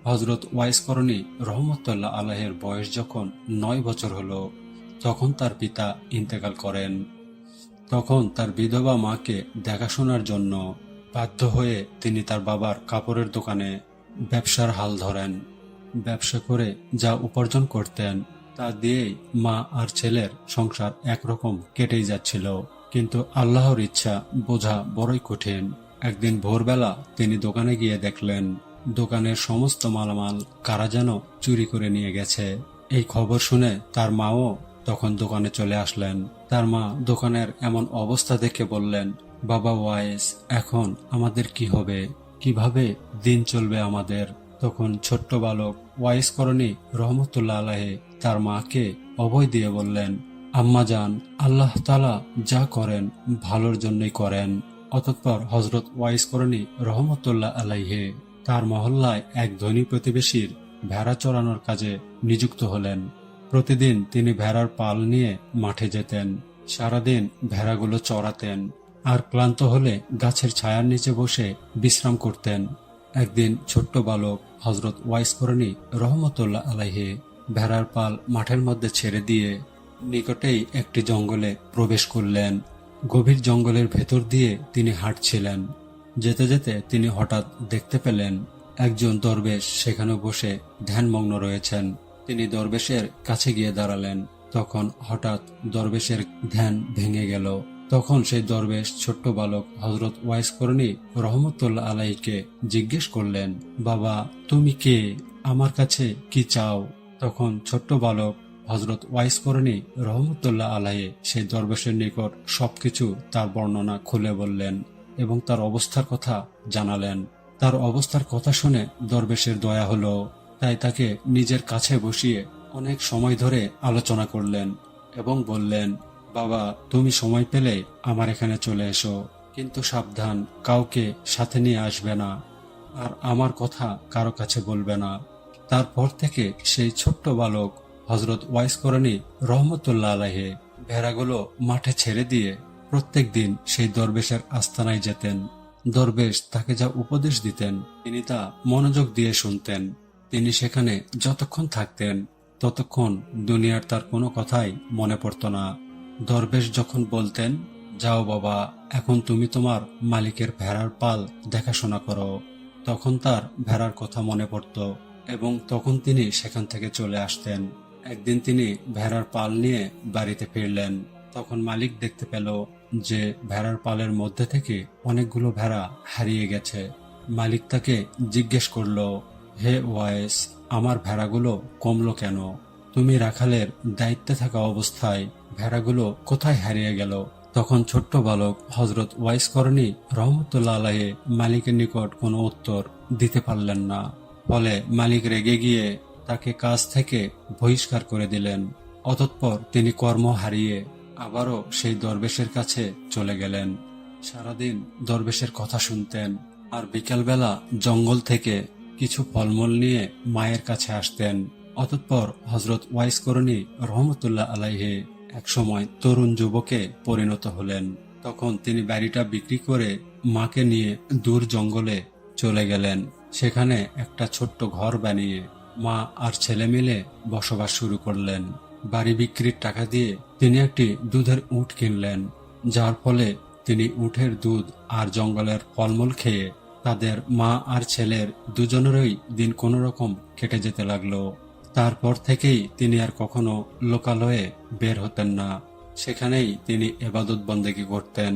হযরত wise করণী রহমতুল্লাহ আলাইহির বয়স যখন ৯ বছর হলো, তখন তার পিতা ইন্তেকাল করেন। তখন তার বিধবা মাকে দেখাশোনার জন্য বাধ্য হয়ে তিনি তার বাবার কাপড়ের দোকানে ব্যবসার হাল ধরেন। ব্যবসা করে যা উপার্জন করতেন তা দিয়েই মা আর ছেলের সংসার একরকম কেটেই যাচ্ছিল। কিন্তু আল্লাহর ইচ্ছা বোঝা বড়ই কঠিন। একদিন ভোরবেলা তিনি দোকানে গিয়ে দেখলেন দোকানের সমস্ত মালামাল কারা যেন চুরি করে নিয়ে গেছে। এই খবর শুনে তার মাও তখন দোকানে চলে আসলেন। তার মা দোকানের এমন অবস্থা দেখে বললেন, বাবা ওয়াইস, এখন আমাদের কি হবে? কিভাবে দিন চলবে আমাদের? তখন ছোট্ট বালক ওয়াইস করণী রহমতুল্লাহ আলাইহি তার মাকে অভয় দিয়ে বললেন, আম্মা জান, আল্লাহ তাআলা যা করেন ভালোর জন্যই করেন। অতঃপর হযরত ওয়াইস করণী রহমতুল্লাহ আলাইহি তার মহল্লায় এক ধনী প্রতিবেশীর ভেড়া চড়ানোর কাজে নিযুক্ত হলেন। প্রতিদিন তিনি ভেড়ার পাল নিয়ে মাঠে যেতেন, সারাদিন ভেড়াগুলো চড়াতেন, আর ক্লান্ত হলে গাছের ছায়ার নিচে বসে বিশ্রাম করতেন। একদিন ছোট্ট বালক হযরত ওয়াইস করণী রহমতুল্লাহ আলাইহি ভেড়ার পাল মাঠের মধ্যে ছেড়ে দিয়ে নিকটেই একটি জঙ্গলে প্রবেশ করলেন। গভীর জঙ্গলের ভেতর দিয়ে তিনি হাঁটছিলেন। যেতে যেতে তিনি হঠাৎ দেখতে পেলেন একজন দরবেশ সেখানে বসে ধ্যানমগ্ন রয়েছেন। তিনি দরবেশের কাছে গিয়ে দাঁড়ালেন। তখন হঠাৎ দরবেশের ধ্যান ভেঙে গেল। তখন সেই দরবেশ ছোট্ট বালক হযরত ওয়াইস করণী রহমতুল্লাহ আলাইহিকে জিজ্ঞেস করলেন, বাবা, তুমি কে? আমার কাছে কি চাও? তখন ছোট্ট বালক হযরত ওয়াইস করণী রহমতুল্লাহ আলাইহি সেই দরবেশের নিকট সবকিছু তার বর্ণনা খুলে বললেন এবং তার অবস্থার কথা জানালেন। তার অবস্থার কথা শুনে দরবেশের দয়া হলো, তাই তাকে নিজের কাছে বসিয়ে অনেক সময় ধরে আলোচনা করলেন এবং বললেন, বাবা, তুমি সময় পেলে আমার এখানে চলে এসো, কিন্তু সাবধান, কাউকে সাথে নিয়ে আসবে না, আর আমার কথা কারো কাছে বলবে না। তারপর থেকে সেই ছোট্ট বালক হযরত ওয়াইস করণী রহমতুল্লাহ আলাইহি ভেড়াগুলো মাঠে ছেড়ে দিয়ে প্রত্যেক দিন সেই দরবেশের আস্তানায় যেতেন। দরবেশ তাকে যা উপদেশ দিতেন তিনি তা মনোযোগ দিয়ে শুনতেন। তিনি সেখানে যতক্ষণ থাকতেন ততক্ষণ দুনিয়ার তার কোনো কথাই মনে পড়ত না। দরবেশ যখন বলতেন, যাও বাবা, এখন তুমি তোমার মালিকের ভেড়ার পাল দেখাশোনা করো, তখন তার ভেড়ার কথা মনে পড়ত এবং তখন তিনি সেখান থেকে চলে আসতেন। একদিন তিনি ভেড়ার পাল নিয়ে বাড়িতে ফিরলেন। তখন মালিক দেখতে পেল যে ভেড়ার পালের মধ্যে থেকে অনেকগুলো ভেড়া হারিয়ে গেছে। মালিক তাকে জিজ্ঞেস করল, হে ওয়াইস, আমার ভেড়াগুলো কমলো কেন? তুমি রাখালের দায়িত্বে থাকা অবস্থায় ভেড়াগুলো কোথায় হারিয়ে গেল? তখন ছোট্ট বালক হযরত ওয়াইস করণী রহমতুল্লাহ আলাইহি মালিকের নিকট কোনো উত্তর দিতে পারলেন না। ফলে মালিক রেগে গিয়ে তাকে কাজ থেকে বহিষ্কার করে দিলেন। অতঃপর তিনি কর্ম হারিয়ে আবারও সেই দরবেশের কাছে চলে গেলেন। সারাদিন দরবেশের কথা শুনতেন আর বিকালবেলা জঙ্গল থেকে কিছু ফলমূল নিয়ে মায়ের কাছে আসতেন। অতঃপর হযরত ওয়াইস করণী রহমতুল্লাহ আলাইহি একসময় তরুণ যুবকে পরিণত হলেন। তখন তিনি বাড়িটা বিক্রি করে মাকে নিয়ে দূর জঙ্গলে চলে গেলেন। সেখানে একটা ছোট্ট ঘর বানিয়ে মা আর ছেলে মিলে বসবাস শুরু করলেন। বাড়ি বিক্রির টাকা দিয়ে তিনি একটি দুধের উট কিনলেন, যার ফলে তিনি উটের দুধ আর জঙ্গলের ফলমূল খেয়ে তাদের মা আর ছেলের দুজনেরই দিন কোনো রকম কেটে যেতে লাগলো। তারপর থেকেই তিনি আর কখনো লোকালয়ে বের হতেন না। সেখানেই তিনি ইবাদত বন্দেগী করতেন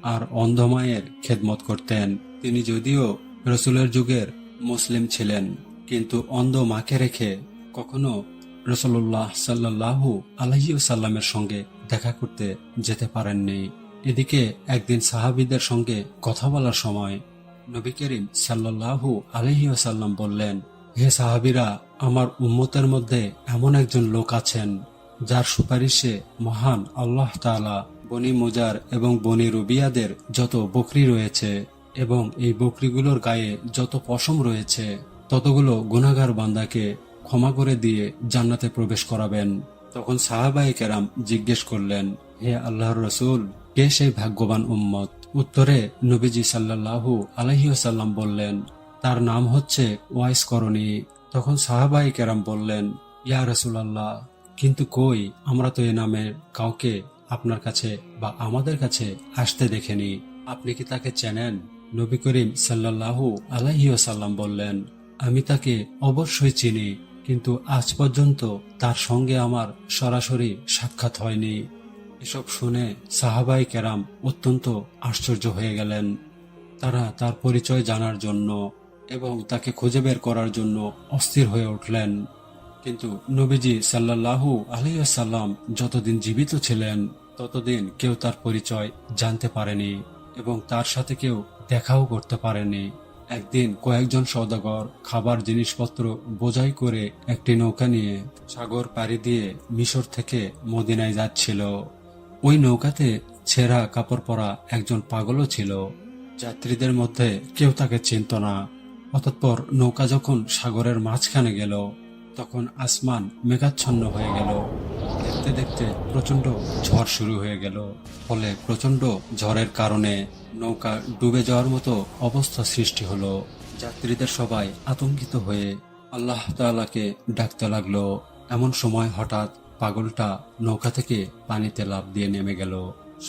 আর অন্ধ মায়ের খেদমত করতেন। তিনি যদিও রসুলের যুগের মুসলিম ছিলেন, কিন্তু অন্ধ মাকে রেখে কখনো রাসূলুল্লাহ সাল্লাল্লাহু আলাইহি ওয়াসাল্লামের সঙ্গে দেখা করতে যেতে পারেননি। এদিকে একদিন সাহাবীদের সঙ্গে কথা বলার সময় নবী করিম সাল্লাল্লাহু আলাইহি ওয়াসাল্লাম বললেন, হে সাহাবীরা, আমার উম্মতের মধ্যে এমন একজন লোক আছেন যার সুপারিশে মহান আল্লাহ তাআলা বনি মুজার এবং বনি রুবিয়াদের যত বকরি রয়েছে এবং এই বকরিগুলোর গায়ে যত পশম রয়েছে ততগুলো গুনাহগার বান্দাকে ক্ষমা করে দিয়ে জান্নাতে প্রবেশ করাবেন। তখন সাহাবায়ে কেরাম জিজ্ঞেস করলেন, হে আল্লাহর রাসূল, কে সেই ভাগ্যবান উম্মত? উত্তরে নবীজি সাল্লাল্লাহু আলাইহি ওয়াসাল্লাম বললেন, তার নাম হচ্ছে ওয়াইস করণী। তখন সাহাবায়ে কেরাম বললেন, ইয়া রাসূলুল্লাহ, কিন্তু কই, আমরা তো এ নামের কাউকে আপনার কাছে বা আমাদের কাছে আসতে দেখেনি, আপনি কি তাকে চেনেন? নবী করিম সাল্লাল্লাহু আলাইহি ওয়াসাল্লাম বললেন, আমি তাকে অবশ্যই চিনি, কিন্তু আজ পর্যন্ত তার সঙ্গে আমার সরাসরি সাক্ষাৎ হয়নি। এসব শুনে সাহাবায়ে কেরাম অত্যন্ত আশ্চর্য হয়ে গেলেন। তারা তার পরিচয় জানার জন্য এবং তাকে খুঁজে বের করার জন্য অস্থির হয়ে উঠলেন। কিন্তু নবীজি সাল্লাল্লাহু আলাইহি ওয়াসাল্লাম যতদিন জীবিত ছিলেন ততদিন কেউ তার পরিচয় জানতে পারেনি এবং তার সাথে কেউ দেখাও করতে পারেনি। একদিন কয়েকজন সওদাগর খাবার জিনিসপত্র বোঝাই করে একটি নৌকা নিয়ে সাগর পাড়ি দিয়ে মিশর থেকে মদিনায় যাচ্ছিল। ওই নৌকাতে ছেঁড়া কাপড় পরা একজন পাগলও ছিল। যাত্রীদের মধ্যে কেউ তাকে চিনত না। অতঃপর নৌকা যখন সাগরের মাঝখানে গেল তখন আসমান মেঘাচ্ছন্ন হয়ে গেল। দেখতে দেখতে প্রচন্ড ঝড় শুরু হয়ে গেল। ফলে প্রচন্ড ঝড়ের কারণে নৌকা ডুবে যাওয়ার মতো অবস্থা সৃষ্টি হলো। যাত্রীদের সবাই আতঙ্কিত হয়ে আল্লাহ তাআলাকে ডাকতে লাগলো। এমন সময় হঠাৎ পাগলটা নৌকা থেকে পানিতে লাফ দিয়ে নেমে গেল।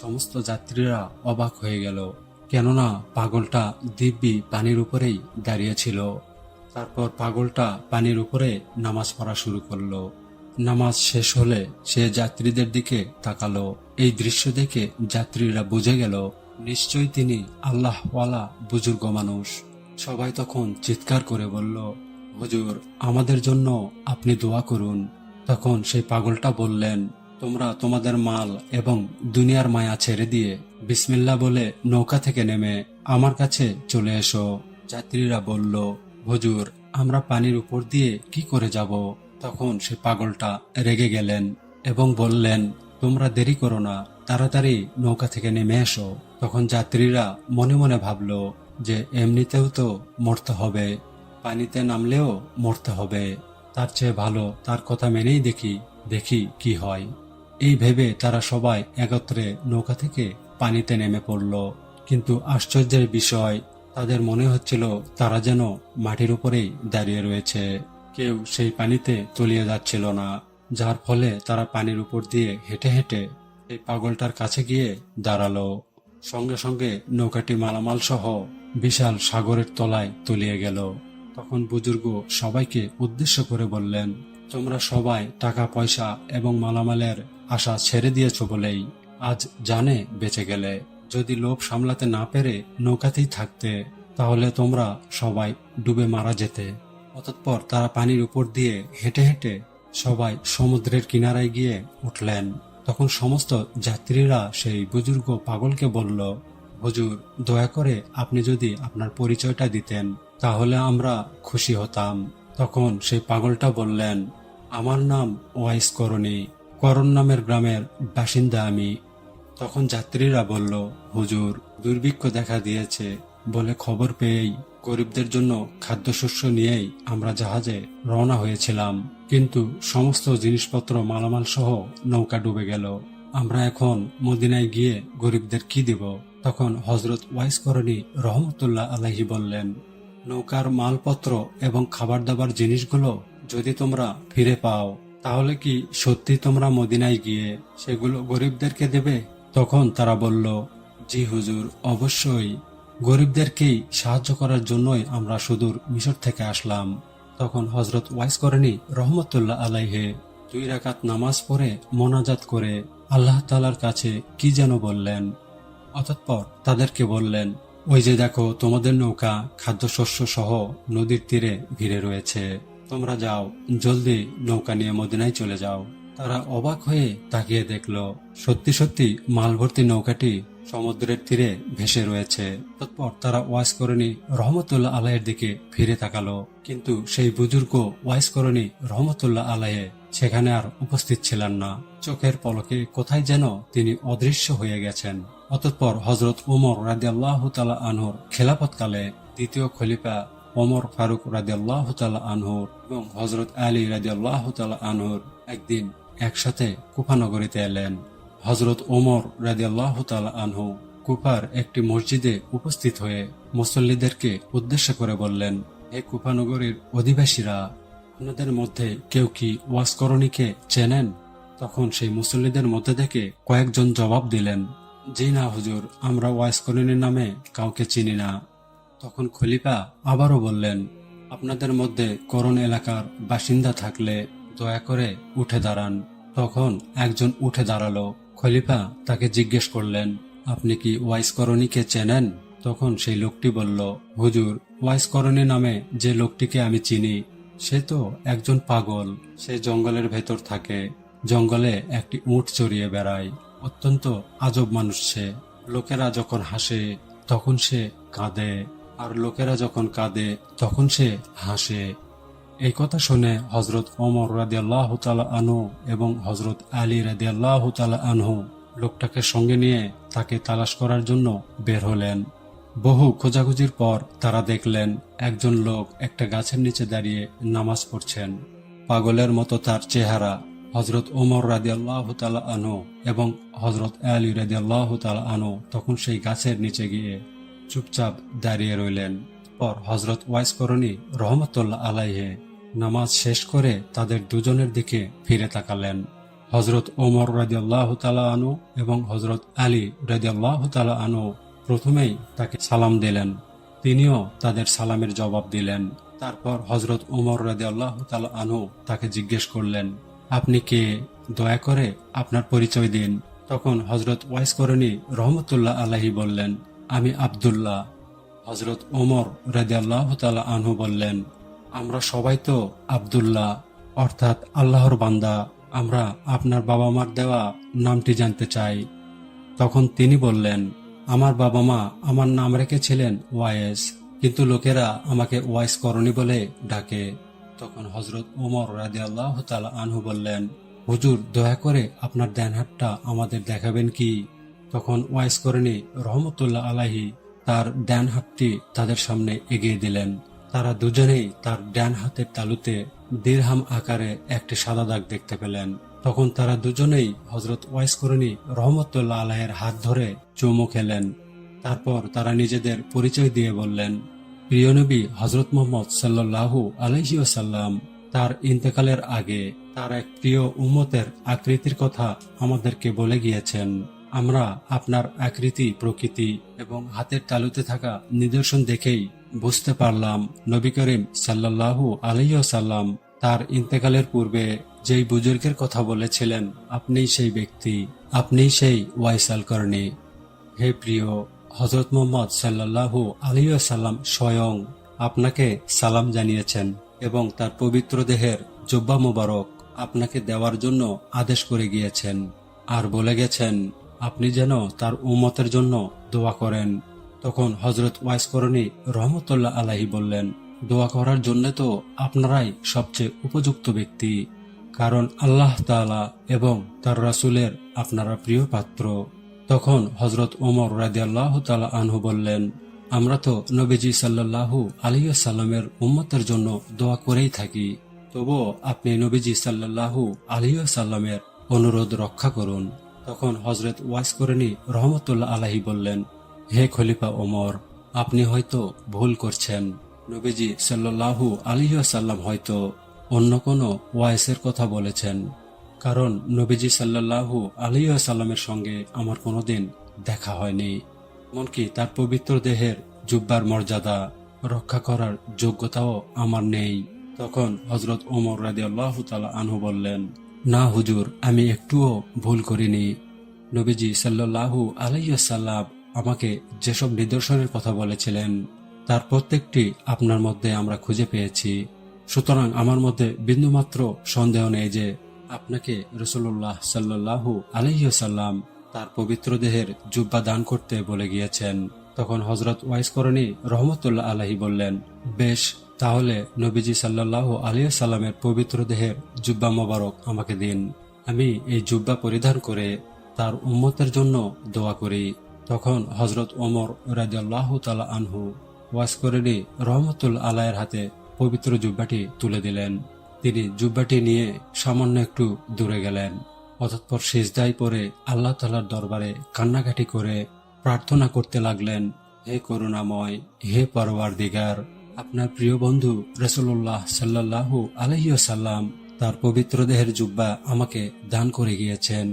সমস্ত যাত্রীরা অবাক হয়ে গেল, কেননা পাগলটা দিব্যি পানির উপরেই দাঁড়িয়েছিল। তারপর পাগলটা পানির উপরে নামাজ পড়া শুরু করলো। নামাজ শেষ হলে সে যাত্রীদের দিকে তাকালো। এই দৃশ্য দেখে যাত্রীরা বুঝে গেল নিশ্চয়ই তিনি আল্লাহওয়ালা বুজুর্গ মানুষ। সবাই তখন চিৎকার করে বলল, হুজুর, আমাদের জন্য আপনি দোয়া করুন। তখন সেই পাগলটা বললেন, তোমরা তোমাদের মাল এবং দুনিয়ার মায়া ছেড়ে দিয়ে বিসমিল্লাহ বলে নৌকা থেকে নেমে আমার কাছে চলে এসো। যাত্রীরা বলল, হুজুর, আমরা পানির উপর দিয়ে কি করে যাব? তখন সে পাগলটা রেগে গেলেন এবং বললেন, তোমরা দেরি করো না, তাড়াতাড়ি নৌকা থেকে নেমে এসো। তখন যাত্রীরা মনে মনে ভাবল যে এমনিতেও তো মরতে হবে, পানিতে নামলেও মরতে হবে, তার চেয়ে ভালো তার কথা মেনেই দেখি কি হয়। এই ভেবে তারা সবাই একত্রে নৌকা থেকে পানিতে নেমে পড়ল। কিন্তু আশ্চর্যের বিষয়, তাদের মনে হচ্ছিল তারা যেন মাটির উপরেই দাঁড়িয়ে রয়েছে, কেউ সেই পানিতে তলিয়ে যাচ্ছিল না। যার ফলে তারা পানির উপর দিয়ে হেঁটে হেঁটে এই পাগলটার কাছে গিয়ে দাঁড়ালো। সঙ্গে সঙ্গে নৌকাটি মালামাল সহ বিশাল সাগরের তলায় তলিয়ে গেল। তখন বুজুর্গ সবাইকে উদ্দেশ্য করে বললেন, তোমরা সবাই টাকা পয়সা এবং মালামালের আশা ছেড়ে দিয়েছ বলেই আজ জানে বেঁচে গেলে। যদি লোভ সামলাতে না পেরে নৌকাতেই থাকতে তাহলে তোমরা সবাই ডুবে মারা যেতে। অতঃপর তারা পানির উপর দিয়ে হেঁটে হেঁটে সবাই সমুদ্রের কিনারায় গিয়ে উঠলেন। তখন সমস্ত যাত্রীরা সেই বুজুর্গ পাগলকে বলল, হুজুর, দয়া করে আপনি যদি আপনার পরিচয়টা দিতেন তাহলে আমরা খুশি হতাম। তখন সেই পাগলটা বললেন, আমার নাম ওয়াইস করণী, করণ নামের গ্রামের বাসিন্দা আমি। তখন যাত্রীরা বলল, হুজুর, দুর্ভিক্ষ দেখা দিয়েছে বলে খবর পেয়েই গরিবদের জন্য খাদ্যশস্য নিয়েই আমরা জাহাজে রওনা হয়েছিলাম, কিন্তু সমস্ত জিনিসপত্র মালামাল সহ নৌকা ডুবে গেল। আমরা এখন মদিনায় গিয়ে গরিবদের কি দিব? তখন হযরত ওয়াইস করণী রহমতুল্লাহ আলাইহি বললেন, নৌকার মালপত্র এবং খাবার দাবার জিনিসগুলো যদি তোমরা ফিরে পাও তাহলে কি সত্যি তোমরা মদিনায় গিয়ে সেগুলো গরিবদেরকে দেবে? তখন তারা বলল, জি হুজুর, অবশ্যই, গরিবদেরকেই সাহায্য করার জন্যই আমরা সুদূর মিশর থেকে আসলাম। তখন হযরত ওয়াইস করণী রহমতুল্লাহ আলাইহি 2 রাকাত নামাজ পড়ে মোনাজাত করে আল্লাহ তাআলার কাছে কি যেন বললেন। অতঃপর তাদেরকে বললেন, ওই যে দেখো, তোমাদের নৌকা খাদ্যশস্য সহ নদীর তীরে ভিড়ে রয়েছে, তোমরা যাও, জলদি নৌকা নিয়ে মদিনায় চলে যাও। তারা অবাক হয়ে তাকিয়ে দেখল সত্যি সত্যি মালভর্তি নৌকাটি সমুদ্রের তীরে ভেসে রয়েছে। তৎপর তারা ওয়াইস করণী রহমতুল্লাহ আলাইয়ের দিকে ফিরে তাকালো, কিন্তু সেই বুজুর্গ ওয়াইস করণী রহমতুল্লাহ আলাইহে সেখানে আর উপস্থিত ছিলেন না। চোখের পলকে কোথায় যেন তিনি অদৃশ্য হয়ে গেছেন। অতঃপর হযরত ওমর রাদিয়াল্লাহু তাআলা আনহুর খেলাফতকালে দ্বিতীয় খলিফা ওমর ফারুক রাদিয়াল্লাহু তাআলা আনহুর এবং হযরত আলী রাদিয়াল্লাহু তাআলা আনহুর একদিন একসাথে কুফা নগরীতে এলেন। হযরত ওমর রাদিয়াল্লাহু তাআলা আনহু কুফার একটি মসজিদে উপস্থিত হয়ে মুসল্লিদেরকে উদ্দেশ্য করে বললেন, হে কুফা নগরীর অধিবাসীরা, আপনাদের মধ্যে কেউ কি ওয়াজ করণীকে চেনেন? তখন সেই মুসল্লিদের মধ্যে থেকে কয়েকজন জবাব দিলেন, জি না হুজুর, আমরা ওয়াজ করণীর নামে কাউকে চিনি না। তখন খলিফা আবারও বললেন, আপনাদের মধ্যে করণ এলাকার বাসিন্দা থাকলে দয়া করে উঠে দাঁড়ান। তখন একজন উঠে দাঁড়ালো। খলিফা তাকে জিজ্ঞেস করলেন, আপনি কি ওয়াইস করণীকে চেনেন? তখন সেই লোকটি বলল, হুজুর, ওয়াইস করণী নামে যে লোকটিকে আমি চিনি সে তো একজন পাগল। সে জঙ্গলের ভেতর থাকে, জঙ্গলে একটি উট চড়িয়ে বেড়ায়। অত্যন্ত আজব মানুষ সে। লোকেরা যখন হাসে তখন সে কাঁদে, আর লোকেরা যখন কাঁদে তখন সে হাসে। এই কথা শুনে হজরত ওমর রাদিয়াল্লাহু তাআলা আনহু এবং হজরত আলী রাদিয়াল্লাহু তাআলা আনহু লোকটাকে সঙ্গে নিয়ে তাকে তালাশ করার জন্য বের হলেন। বহু খোঁজাখুঁজির পর তারা দেখলেন একজন লোক একটা গাছের নিচে দাঁড়িয়ে নামাজ পড়ছেন। পাগলের মতো তার চেহারা। হজরত ওমর রাদিয়াল্লাহু তাআলা আনহু এবং হজরত আলী রাদিয়াল্লাহু তাআলা আনহু তখন সেই গাছের নিচে গিয়ে চুপচাপ দাঁড়িয়ে রইলেন। পর হজরত ওয়াইস করণী রহমতুল্লাহ আলাইহে নামাজ শেষ করে তাদের দুজনের দিকে ফিরে তাকালেন। হজরত ওমর রাদিয়াল্লাহু তাআলা আনহু এবং হজরত আলী রাদিয়াল্লাহু তাআলা আনহু প্রথমেই তাকে সালাম দিলেন। তিনিও তাদের সালামের জবাব দিলেন। তারপর হজরত ওমর রাদিয়াল্লাহু তাআলা আনহু তাকে জিজ্ঞেস করলেন, আপনি কে? দয়া করে আপনার পরিচয় দিন। তখন হজরত ওয়াইস করণী রহমতুল্লাহ আলাইহি বললেন, আমি আব্দুল্লাহ। হজরত ওমর রাদিয়াল্লাহু তাআলা আনহু বললেন, আমরা সবাই তো আব্দুল্লাহ, অর্থাৎ আল্লাহর বান্দা। আমরা আপনার বাবা মার দেওয়া নামটি জানতে চাই। তখন তিনি বললেন, আমার বাবা মা আমার নাম রেখেছিলেন ওয়াইস, কিন্তু লোকেরা আমাকে ওয়াইস করণী বলে ডাকে। তখন হজরত ওমর রাদিয়াল্লাহু তাআলা আনহু বললেন, হুজুর, দয়া করে আপনার ডান হাতটা আমাদের দেখাবেন কি? তখন ওয়াইস করণী রহমতুল্লাহ আলাইহি তার ডান হাতটি তাদের সামনে এগিয়ে দিলেন। তারা দুজনেই তার ডান হাতের তালুতে দিরহাম আকারে একটি সাদা দাগ দেখতে পেলেন। তখন তারা দুজনেই হজরত ওয়াইস করণী রহমতুল্লাহ আলাইহির হাত ধরে চুমু খেলেন। তারপর তারা নিজেদের পরিচয় দিয়ে বললেন, প্রিয় নবী হজরত মুহাম্মদ সাল্লাল্লাহু আলাইহি ওয়াসাল্লাম তার ইন্তেকালের আগে তার এক প্রিয় উম্মতের আকৃতির কথা আমাদেরকে বলে গিয়েছেন। আমরা আপনার আকৃতি, প্রকৃতি এবং হাতের তালুতে থাকা নিদর্শন দেখেই বুঝতে পারলাম নবী করিম সাল্লাল্লাহু আলাইহি ওয়াসাল্লাম তার ইন্তেকালের পূর্বে যেই বুজুর্গের কথা বলেছিলেন আপনিই সেই ব্যক্তি, আপনিই সেই ওয়াইস আল করণী। হে প্রিয়, হযরত মুহাম্মদ সাল্লাল্লাহু আলাইহি ওয়াসাল্লাম স্বয়ং আপনাকে সালাম জানিয়েছেন এবং তার পবিত্র দেহের জুব্বা মোবারক আপনাকে দেওয়ার জন্য আদেশ করে গিয়েছেন, আর বলে গেছেন আপনি যেন তার উম্মতের জন্য দোয়া করেন। তখন হযরত ওয়াইস করণী রহমতুল্লাহ আলাইহি বললেন, দোয়া করার জন্য তো আপনারাই সবচেয়ে উপযুক্ত ব্যক্তি, কারণ আল্লাহ তাআলা এবং তার রাসূলের আপনারা প্রিয় পাত্র। তখন হযরত ওমর রাদিয়াল্লাহু তাআলা আনহু বললেন, আমরা তো নবীজি সাল্লাল্লাহু আলাইহি ওয়াসাল্লামের উম্মতের জন্য দোয়া করেই থাকি, তবুও আপনি নবীজি সাল্লাল্লাহু আলাইহি ওয়াসাল্লামের অনুরোধ রক্ষা করুন। তখন হযরত ওয়াইস করণী রহমতুল্লাহ আলাইহি বললেন, হে খলিফা ওমর, আপনি হয়তো ভুল করছেন। নবীজি সাল্লাল্লাহু আলাইহি ওয়াসাল্লাম হয়তো অন্য কোনো ওয়াইসের কথা বলেছেন, কারণ নবীজি সাল্লাল্লাহু আলাইহি ওয়াসাল্লামের সঙ্গে আমার কোনোদিন দেখা হয়নি, এমনকি তার পবিত্র দেহের জুব্বার মর্যাদা রক্ষা করার যোগ্যতাও আমার নেই। তখন হযরত ওমর রাদিয়াল্লাহু তাআলা আনহু বললেন, না হুজুর, আমি একটুও ভুল করিনি। নবীজি সাল্লাল্লাহু আলাইহি ওয়াসাল্লাম আমাকে যেসব নিদর্শনের কথা বলেছিলেন তার প্রত্যেকটি আপনার মধ্যে আমরা খুঁজে পেয়েছি। সুতরাং আমার মধ্যে বিন্দুমাত্র সন্দেহ নেই যে আপনাকে রাসূলুল্লাহ সাল্লাল্লাহু আলাইহি ওয়াসাল্লাম তার পবিত্র দেহের জুব্বা দান করতে বলে গিয়েছেন। তখন হযরত ওয়াইস করণী রহমতুল্লাহ আলাইহি বললেন, বেশ, তাহলে নবীজি সাল্লাল্লাহু আলাইহি ওয়াসাল্লামের পবিত্র দেহের জুব্বা মোবারক আমাকে দিন, আমি এই জুব্বা পরিধান করে তার উম্মতের জন্য দোয়া করি। তখন হযরত ওমর রাদিয়াল্লাহু তাআলা আনহু ওয়াইস করণী রহমতুল্লাহ আলাইহির হাতে পবিত্র জুব্বাটি তুলে দিলেন। তিনি জুব্বাটি নিয়ে সামান্য একটু দূরে গেলেন, অতঃপর সিজদায় পড়ে আল্লাহ তাআলার দরবারে কান্নাকাটি করে প্রার্থনা করতে লাগলেন, হে করুণাময়, হে পরওয়ারদিগার, আপনার প্রিয় বন্ধু রাসূলুল্লাহ সাল্লাল্লাহু আলাইহি ওয়াসাল্লাম তার পবিত্র দেহের জুব্বা আমাকে দান করে গিয়েছেন।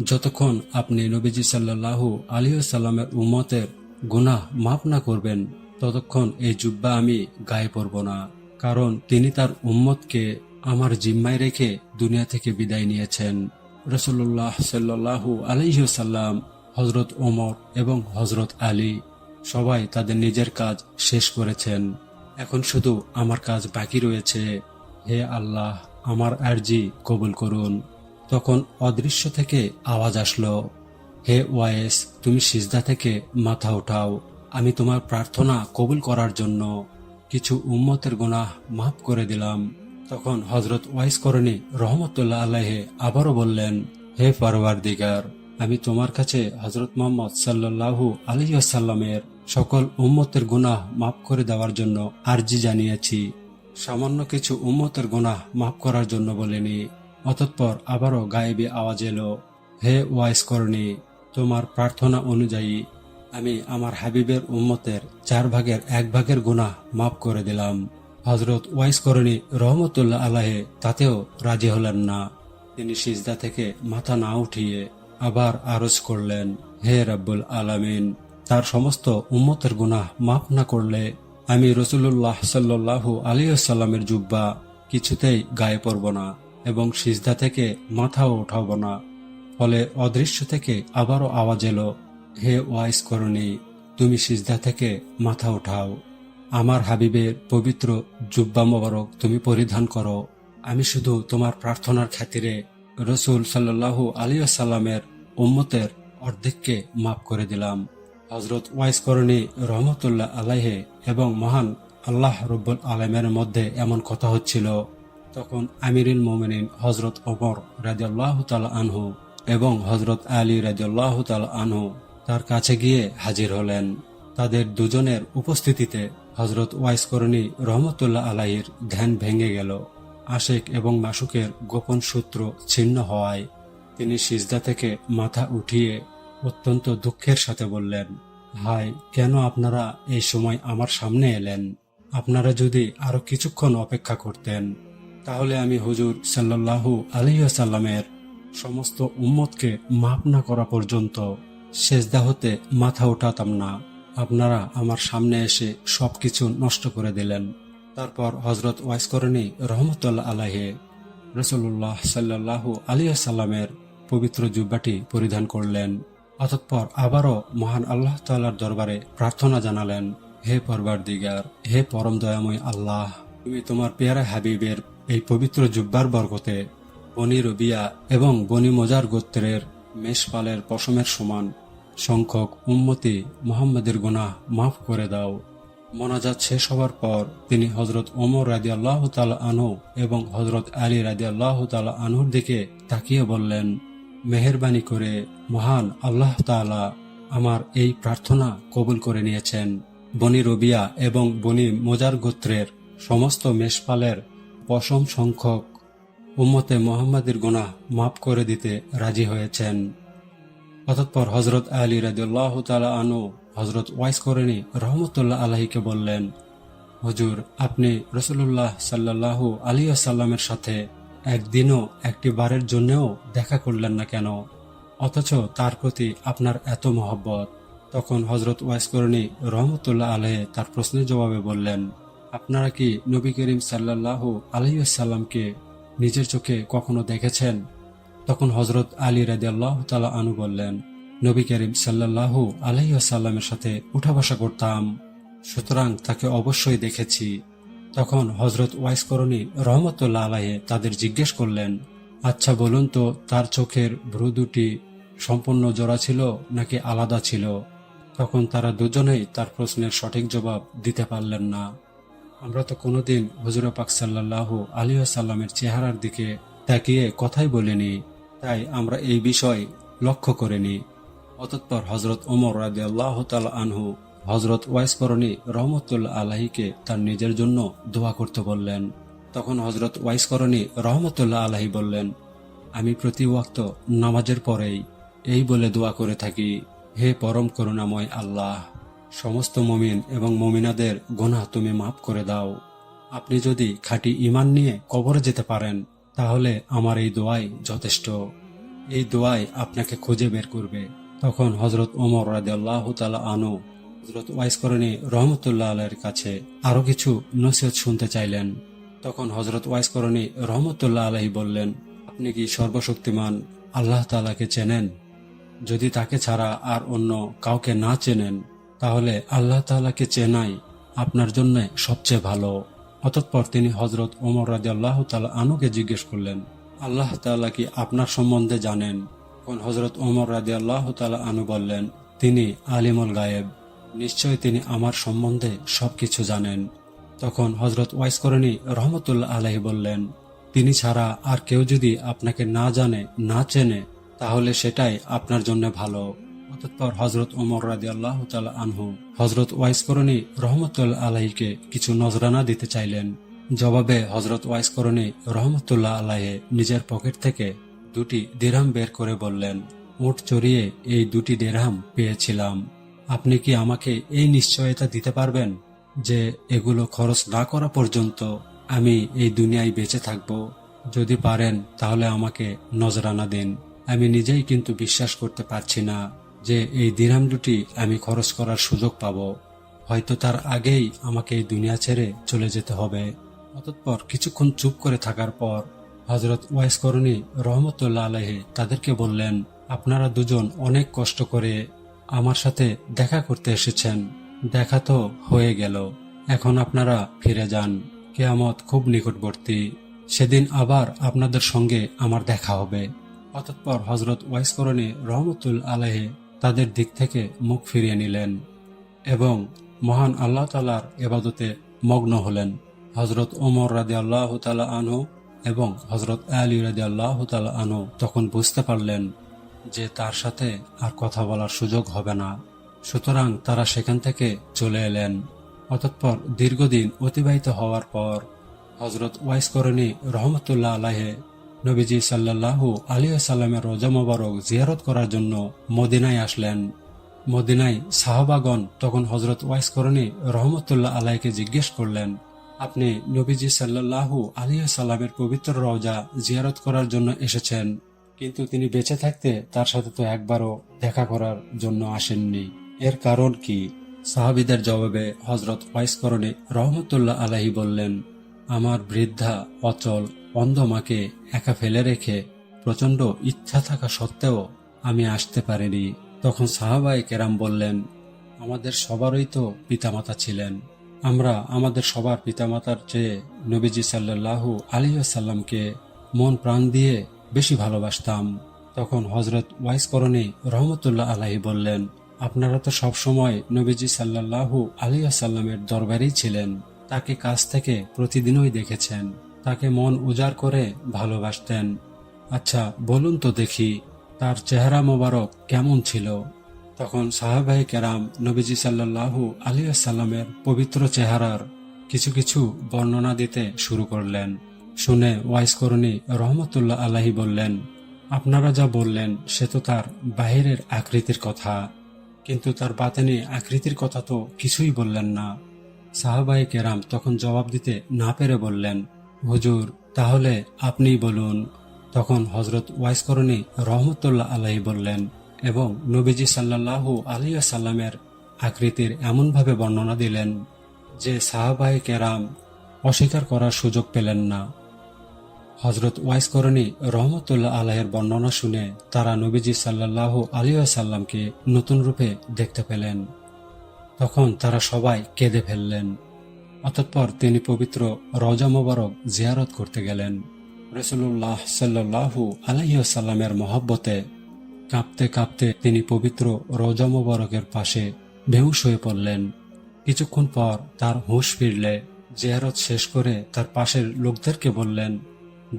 যতক্ষণ আপনি নবীজি সাল্লাল্লাহু আলাইহি ওয়াসাল্লামের উম্মতের গুনাহ মাফ না করবেন, ততক্ষণ এই জুব্বা আমি গায়ে পরব না। কারণ তিনি তার উম্মতকে আমার জিম্মায় রেখে দুনিয়া থেকে বিদায় নিয়েছেন। রাসূলুল্লাহ সাল্লাল্লাহু আলাইহি ওয়াসাল্লাম, হযরত ওমর এবং হযরত আলী সবাই তাদের নিজের কাজ শেষ করেছেন। এখন শুধু আমার কাজ বাকি রয়েছে। হে আল্লাহ, আমার আরজি কবুল করুন। তখন অদৃশ্য থেকে আওয়াজ আসলো, হে ওয়াইস, তুমি সিজদা থেকে মাথা উঠাও। আমি তোমার প্রার্থনা কবুল করার জন্য কিছু উম্মতের গুনাহ মাফ করে দিলাম। তখন হযরত ওয়াইস করণী রহমতুল্লাহ আলাইহি আবারও বললেন, হে পরওয়ারদিগার, আমি তোমার কাছে হযরত মুহাম্মদ সাল্লাল্লাহু আলাইহি ওয়াসাল্লামের সকল উম্মতের গুনাহ মাফ করে দেওয়ার জন্য আরজি জানিয়েছি, সামান্য কিছু উম্মতের গুনাহ মাফ করার জন্য বলিনি। অতঃপর আবারও গায়েবী আওয়াজ এলো, হে ওয়াইস করণী, তোমার প্রার্থনা অনুযায়ী আমি আমার হাবিবের উম্মতের 1/4 গুনাহ মাফ করে দিলাম। হযরত ওয়াইস করণী রহমতুল্লাহ আলাইহি তাতেও রাজি হলেন না। তিনি সিজদা থেকে মাথা না উঠিয়ে আবার আরজ করলেন, হে রাব্বুল আলামিন, তার সমস্ত উম্মতের গুনাহ মাফ না করলে আমি রাসূলুল্লাহ সাল্লাল্লাহু আলাইহি ওয়াসাল্লামের জুব্বা কিছুতেই গায়ে পরব না এবং সিজদা থেকে মাথাও উঠাবো না। ফলে অদৃশ্য থেকে আবারও আওয়াজ এলো, হে ওয়াইস করণী, তুমি সিজদা থেকে মাথা উঠাও। আমার হাবিবের পবিত্র জুব্বা মোবারক তুমি পরিধান করো। আমি শুধু তোমার প্রার্থনার খাতিরে রাসূল সাল্লাল্লাহু আলাইহি ওয়াসাল্লামের উম্মতের অর্ধেককে মাফ করে দিলাম। হযরত ওয়াইস করণী রহমতুল্লাহ আলাইহি এবং মহান আল্লাহ রব্বুল আলামিনের মধ্যে এমন কথা হচ্ছিল। তখন আমিরুল মুমিনিন হযরত ওমর রাদিয়াল্লাহু তাআলা আনহু এবং হযরত আলী রাদিয়াল্লাহু তাআলা আনহু তার কাছে গিয়ে হাজির হলেন। তাদের দুজনের উপস্থিতিতে হযরত ওয়াইস করণী রহমতুল্লাহ আলাইহির ধ্যান ভেঙে গেল। আশিক এবং মাশুকের গোপন সূত্র ছিন্ন হওয়ায় তিনি সিজদা থেকে মাথা উঠিয়ে অত্যন্ত দুঃখের সাথে বললেন, হায়, কেন আপনারা এই সময় আমার সামনে এলেন? আপনারা যদি আরো কিছুক্ষণ অপেক্ষা করতেন, তাহলে আমি হুজুর সাল্লাল্লাহু আলাইহি ওয়াসাল্লামের সমস্ত উম্মতকে মাফ না করা পর্যন্ত সিজদা হতে মাথা উঠাতাম না। আপনারা আমার সামনে এসে সবকিছু নষ্ট করে দিলেন। তারপর হযরত ওয়াইস করণী রহমতুল্লাহ আলাইহি রাসূলুল্লাহ সাল্লাল্লাহু আলাইহি ওয়াসাল্লামের পবিত্র জুব্বাটি পরিধান করলেন। অতঃপর আবারও মহান আল্লাহ তাআলার দরবারে প্রার্থনা জানালেন, হে পরওয়ারদিগার, হে পরম দয়াময় আল্লাহ, তুমি তোমার পেয়ারা হাবিবের এই পবিত্র জুব্বার বরকতে বনি রবিয়া এবং বনি মোজার গোত্রের মেষপালের পশমের সমান সংখ্যক উম্মতি মুহাম্মাদের গুনাহ মাফ করে দাও। মোনাজাত শেষ হওয়ার পর তিনি হযরত ওমর রাদিয়াল্লাহু তাআলা আনহু এবং হযরত আলী রাদিয়াল্লাহু তাআলা আনহুর দিকে তাকিয়ে বললেন, মেহেরবানি করে মহান আল্লাহ তাআলা আমার এই প্রার্থনা কবুল করে নিয়েছেন। বনি রবিয়া এবং বনি মোজার গোত্রের সমস্ত মেষপালের পশম সংখ্যক উম্মতে মুহাম্মাদের গুনাহ মাফ করে দিতে রাজি হয়েছেন। অতঃপর হযরত আলী রাদিয়াল্লাহু তাআলা আনহু হযরত ওয়াইস করণী রহমতুল্লাহ আলাইহিকে বললেন, হুজুর, আপনি রাসূলুল্লাহ সাল্লাল্লাহু আলাইহি ওয়াসাল্লামের সাথে একদিনও একটি বারের জন্যও দেখা করলেন না কেন, অথচ তার প্রতি আপনার এত মহব্বত? তখন হযরত ওয়াইস করণী রহমতুল্লাহ আলাইহি তার প্রশ্নের জবাবে বললেন, আপনারা কি নবী করিম সাল্লাল্লাহু আলাইহি ওয়াসাল্লামকে নিজের চোখে কখনো দেখেছেন? তখন হযরত আলী রাদিয়াল্লাহু তাআলা আনহু বললেন, নবী করিম সাল্লাল্লাহু আলাইহি ওয়াসাল্লামের সাথে উঠা বসা করতাম, সুতরাং তাকে অবশ্যই দেখেছি। তখন হযরত ওয়াইস করণী রহমতুল্লাহ আলাইহি তাদের জিজ্ঞেস করলেন, আচ্ছা বলুন তো, তার চোখের ভ্রু দুটি সম্পূর্ণ জোড়া ছিল নাকি আলাদা ছিল? তখন তারা দুজনেই তার প্রশ্নের সঠিক জবাব দিতে পারলেন না। আমরা তো কোনোদিন হুজুর পাক সাল্লাল্লাহু আলাইহি ওয়াসাল্লামের চেহারার দিকে তাকিয়ে কথাই বলিনি, তাই আমরা এই বিষয় লক্ষ্য করিনি। অতঃপর হযরত ওমর রাদিয়াল্লাহু তাআলা আনহু হযরত ওয়াইস করণী রহমতুল্লাহ আলাইহিকে তার নিজের জন্য দোয়া করতে বললেন। তখন হযরত ওয়াইস করণী রহমতুল্লাহ আলাইহি বললেন, আমি প্রতি ওয়াক্ত নামাজের পরেই এই বলে দোয়া করে থাকি, হে পরম করুণাময় আল্লাহ, সমস্ত মুমিন এবং মুমিনাদের গুনাহ তুমি মাফ করে দাও। আপনি যদি খাঁটি ঈমান নিয়ে কবরে যেতে পারেন তাহলে আমার এই দোয়াই যথেষ্ট। এই দোয়াই আপনাকে খুঁজে বের করবে। তখন হযরত ওমর রাদিয়াল্লাহু তাআলা আনহু হযরত ওয়াইস করণী রহমতুল্লাহ আলাইহির কাছে আরো কিছু নসিহত শুনতে চাইলেন। তখন হযরত ওয়াইস করণী রহমতুল্লাহ আলাইহি বললেন, আপনি কি সর্বশক্তিমান আল্লাহ তাআলাকে চেনেন? যদি তাকে ছাড়া আর অন্য কাউকে না চেনেন তাহলে আল্লাহ তাআলাকে চেনাই আপনার জন্য সবচেয়ে ভালো। অতঃপর তিনি হযরত ওমর রাদিয়াল্লাহু তাআলা আনহুকে জিজ্ঞেস করলেন, আল্লাহ তাআলা কি আপনার সম্বন্ধে জানেন? তখন হযরত ওমর রাদিয়াল্লাহু তাআলা আনহু বললেন, তিনি আলিমুল গায়েব, নিশ্চয় তিনি আমার সম্বন্ধে সবকিছু জানেন। তখন হযরত ওয়াইস করণী রহমতুল্লাহ আলাইহি বললেন, তিনি ছাড়া আর কেউ যদি আপনাকে না জানে না চেনে তাহলে সেটাই আপনার জন্য ভালো। অতঃপর হযরত ওমর রাদিয়াল্লাহু তাআলা আনহু হযরত ওয়াইস করণী রহমতুল্লাহ আলাইহিকে কিছু নজরানা দিতে চাইলেন। জবাবে হযরত ওয়াইস করণী রহমতুল্লাহ আলাইহি নিজের পকেট থেকে 2টি দিরহাম বের করে বললেন, উট চড়িয়ে এই 2টি দিরহাম পেয়েছিলাম। আপনি কি আমাকে এই নিশ্চয়তা দিতে পারবেন যে এগুলো খরচ না করা পর্যন্ত আমি এই দুনিয়ায় বেঁচে থাকব? যদি পারেন তাহলে আমাকে নজরানা দিন। আমি নিজেই কিন্তু বিশ্বাস করতে পারছি না যে এই দিরহাম 2টি আমি খরচ করার সুযোগ পাব। হয়তো তার আগেই আমাকে এই দুনিয়া ছেড়ে চলে যেতে হবে। অতঃপর কিছুক্ষণ চুপ করে থাকার পর হযরত ওয়াইস করণী রহমতুল্লাহ আলাইহি তাদেরকে বললেন, আপনারা দুজন অনেক কষ্ট করে আমার সাথে দেখা করতে এসেছেন। দেখা তো হয়ে গেল, এখন আপনারা ফিরে যান। কিয়ামত খুব নিকটবর্তী, সেদিন আবার আপনাদের সঙ্গে আমার দেখা হবে। অতঃপর হযরত ওয়াইস করণী রহমতুল্লাহ আলাইহি তাদের দিক থেকে মুখ ফিরিয়ে নিলেন এবং মহান আল্লাহ তাআলার ইবাদতে মগ্ন হলেন। হযরত ওমর রাদিয়াল্লাহু তাআলা আনহু এবং হযরত আলী রাদিয়াল্লাহু তাআলা আনহু তখন বুঝতে পারলেন যে তার সাথে আর কথা বলার সুযোগ হবে না। সুতরাং তারা সেখান থেকে চলে এলেন। অতঃপর দীর্ঘদিন অতিবাহিত হওয়ার পর হযরত ওয়াইস করণী রহমতুল্লাহ আলাইহি নবীজি সাল্লাল্লাহু আলাইহি ওয়াসাল্লামের রওজা মোবারক জিয়ারত করার জন্য মদিনায় আসলেন। মদিনায় সাহাবাগণ তখন হযরত ওয়াইস করণী রহমতুল্লাহ আলাইহিকে জিজ্ঞেস করলেন, আপনি নবীজি সাল্লাল্লাহু আলাইহি ওয়াসাল্লামের পবিত্র রওজা জিয়ারত করার জন্য এসেছেন, কিন্তু তিনি বেঁচে থাকতে তার সাথে তো একবারও দেখা করার জন্য আসেননি, এর কারণ কি? সাহাবীদের জবাবে হযরত ওয়াইস করণী রহমতুল্লাহ আলাইহি বললেন, আমার বৃদ্ধা অচল অন্ধ মাকে একা ফেলে রেখে প্রচন্ড ইচ্ছা থাকা সত্ত্বেও আমি আসতে পারিনি। তখন সাহাবায়ে কেরাম বললেন, আমাদের সবারই তো পিতামাতা ছিলেন, আমরা আমাদের সবার পিতামাতার চেয়ে নবীজি সাল্লাল্লাহু আলাইহি ওয়াসাল্লামকে মন প্রাণ দিয়ে বেশি ভালোবাসতাম। তখন হযরত ওয়াইস করণী রহমতুল্লাহ আলাইহি বললেন, আপনারা তো সবসময় নবীজি সাল্লাল্লাহু আলাইহি ওয়াসাল্লামের দরবারেই ছিলেন, তাকে কাছ থেকে প্রতিদিনই দেখেছেন, তাকে মন উজাড় করে ভালোবাসতেন। আচ্ছা বলুন তো দেখি, তার চেহারা মোবারক কেমন ছিল? তখন সাহাবায়ে কেরাম নবীজি সাল্লাল্লাহু আলাইহি ওয়াসাল্লামের পবিত্র চেহারার কিছু কিছু বর্ণনা দিতে শুরু করলেন। শুনে ওয়াইস করণী রহমতুল্লাহ আলাইহি বললেন, আপনারা যা বললেন সে তো তার বাহিরের আকৃতির কথা, কিন্তু তার বাতেনি আকৃতির কথা তো কিছুই বললেন না। সাহাবায়ে কেরাম তখন জবাব দিতে না পেরে বললেন, হুজুর তাহলে আপনিই বলুন। তখন হযরত ওয়াইস করণী রহমতুল্লাহ আলাইহি বললেন এবং নবীজি সাল্লাল্লাহু আলাইহি ওয়াসাল্লামের আকৃতির এমনভাবে বর্ণনা দিলেন যে সাহাবায়ে কেরাম অস্বীকার করার সুযোগ পেলেন না। হযরত ওয়াইস করণী রহমতুল্লাহ আলাইহির বর্ণনা শুনে তারা নবীজি সাল্লাল্লাহু আলাইহি ওয়াসাল্লামকে নতুন রূপে দেখতে পেলেন। তখন তারা সবাই কেঁদে ফেললেন। অতঃপর তিনি পবিত্র রওজা মোবারক জিয়ারত করতে গেলেন। রাসূলুল্লাহ সাল্লাল্লাহু আলাইহি ওয়াসাল্লামের মহব্বতে কাঁপতে কাঁপতে তিনি পবিত্র রওজা মোবারকের পাশে বেহুশ হয়ে পড়লেন। কিছুক্ষণ পর তার হুঁশ ফিরলে জিয়ারত শেষ করে তার পাশের লোকদেরকে বললেন,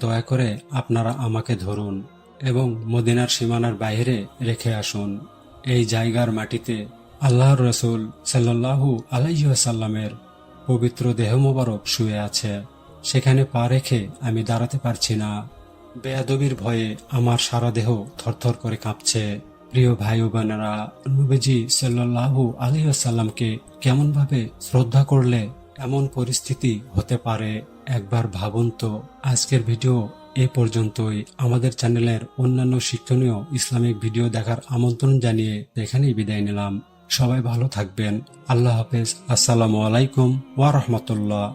দয়া করে আপনারা আমাকে ধরুন এবং মদিনার সীমানার বাইরে রেখে আসুন। এই জায়গার মাটিতে আল্লাহর রাসূল সাল্লাল্লাহু আলাইহি ওয়াসাল্লামের পবিত্র দেহ মোবারক শুয়ে আছে, সেখানে পা রেখে আমি দাঁড়াতে পারছি না। বেয়াদবির ভয়ে আমার সারা দেহ থরথর করে কাঁপছে। প্রিয় ভাই ও বোনেরা, নবীজি সাল্লাল্লাহু আলাইহি ওয়াসাল্লামকে কেমন ভাবে শ্রদ্ধা করলে এমন পরিস্থিতি হতে পারে একবার ভাবুন তো। আজকের ভিডিও এ পর্যন্তই। আমাদের চ্যানেলের অন্যান্য শিক্ষণীয় ইসলামিক ভিডিও দেখার আমন্ত্রণ জানিয়ে এখানেই বিদায় নিলাম। সবাই ভালো থাকবেন। আল্লাহ হাফেজ। আসসালামু আলাইকুম ওয়া রাহমাতুল্লাহ।